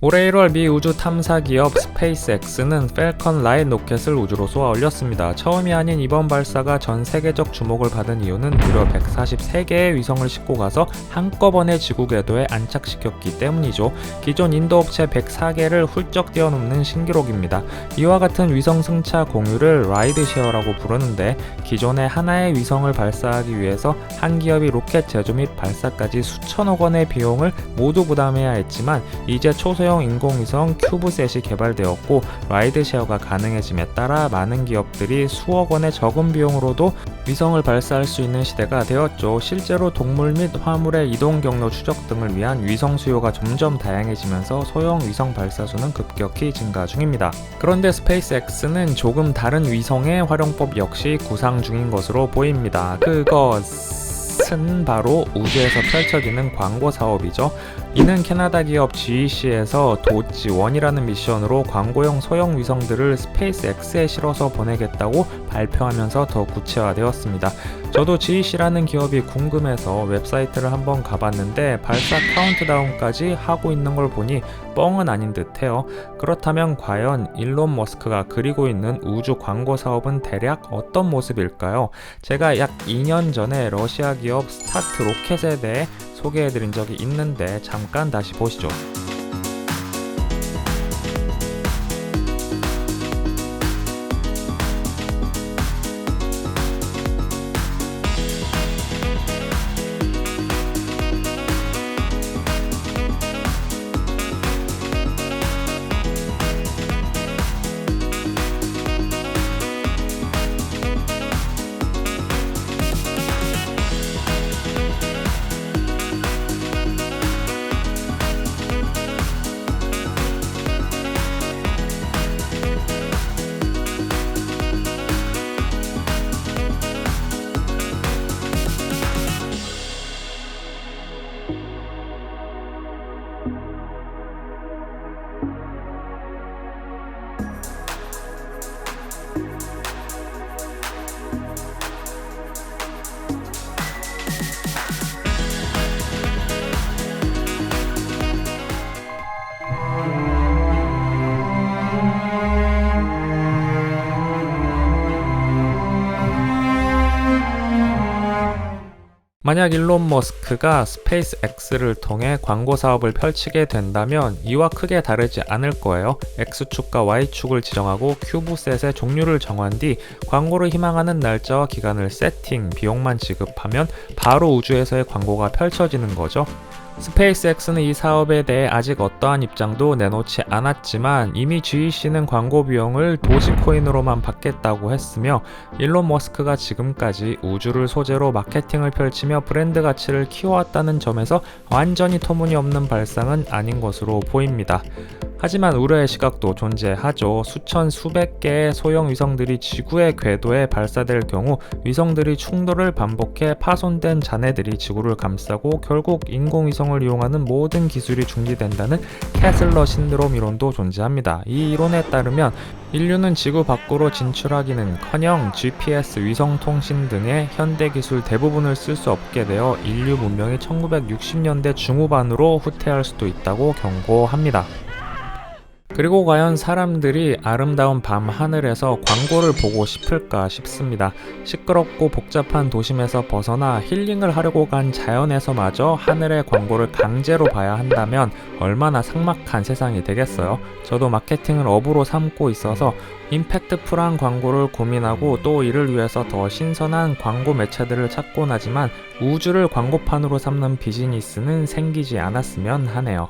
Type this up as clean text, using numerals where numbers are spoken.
올해 1월 미 우주 탐사 기업 스페이스X는 펠컨 라이트 로켓을 우주로 쏘아 올렸습니다. 처음이 아닌 이번 발사가 전 세계적 주목을 받은 이유는 무려 143개의 위성을 싣고 가서 한꺼번에 지구 궤도에 안착시켰기 때문이죠. 기존 인도 업체 104개를 훌쩍 뛰어넘는 신기록입니다. 이와 같은 위성 승차 공유를 라이드쉐어라고 부르는데, 기존에 하나의 위성을 발사하기 위해서 한 기업이 로켓 제조 및 발사까지 수천억 원의 비용을 모두 부담해야 했지만, 이제 초소형 인공위성 큐브셋이 개발되었고 라이드쉐어가 가능해짐에 따라 많은 기업들이 수억 원의 적은 비용으로도 위성을 발사할 수 있는 시대가 되었죠. 실제로 동물 및 화물의 이동 경로 추적 등을 위한 위성 수요가 점점 다양해지면서 소형 위성 발사 수는 급격히 증가 중입니다. 그런데 스페이스X는 조금 다른 위성의 활용법 역시 구상 중인 것으로 보입니다. 그것은 바로 우주에서 펼쳐지는 광고 사업이죠. 이는 캐나다 기업 GEC에서 도지1이라는 미션으로 광고용 소형 위성들을 스페이스X에 실어서 보내겠다고 발표하면서 더 구체화되었습니다. 저도 GEC라는 기업이 궁금해서 웹사이트를 한번 가봤는데 발사 카운트다운까지 하고 있는 걸 보니 뻥은 아닌 듯해요. 그렇다면 과연 일론 머스크가 그리고 있는 우주 광고 사업은 대략 어떤 모습일까요? 제가 약 2년 전에 러시아 기업 스타트 로켓에 대해 소개해드린 적이 있는데 잠깐 다시 보시죠. 만약 일론 머스크가 스페이스X를 통해 광고 사업을 펼치게 된다면 이와 크게 다르지 않을 거예요. X축과 Y축을 지정하고 큐브셋의 종류를 정한 뒤 광고를 희망하는 날짜와 기간을 세팅, 비용만 지급하면 바로 우주에서의 광고가 펼쳐지는 거죠. 스페이스X는 이 사업에 대해 아직 어떠한 입장도 내놓지 않았지만 이미 GEC는 광고 비용을 도지코인으로만 받겠다고 했으며, 일론 머스크가 지금까지 우주를 소재로 마케팅을 펼치며 브랜드 가치를 키워왔다는 점에서 완전히 터무니없는 발상은 아닌 것으로 보입니다. 하지만 우려의 시각도 존재하죠. 수천 수백 개의 소형 위성들이 지구의 궤도에 발사될 경우 위성들이 충돌을 반복해 파손된 잔해들이 지구를 감싸고 결국 인공위성을 이용하는 모든 기술이 중지된다는 캐슬러 신드롬 이론도 존재합니다. 이 이론에 따르면 인류는 지구 밖으로 진출하기는커녕 GPS 위성통신 등의 현대 기술 대부분을 쓸 수 없게 되어 인류 문명이 1960년대 중후반으로 후퇴할 수도 있다고 경고합니다. 그리고 과연 사람들이 아름다운 밤 하늘에서 광고를 보고 싶을까 싶습니다. 시끄럽고 복잡한 도심에서 벗어나 힐링을 하려고 간 자연에서마저 하늘의 광고를 강제로 봐야 한다면 얼마나 삭막한 세상이 되겠어요. 저도 마케팅을 업으로 삼고 있어서 임팩트풀한 광고를 고민하고 또 이를 위해서 더 신선한 광고 매체들을 찾곤 하지만 우주를 광고판으로 삼는 비즈니스는 생기지 않았으면 하네요.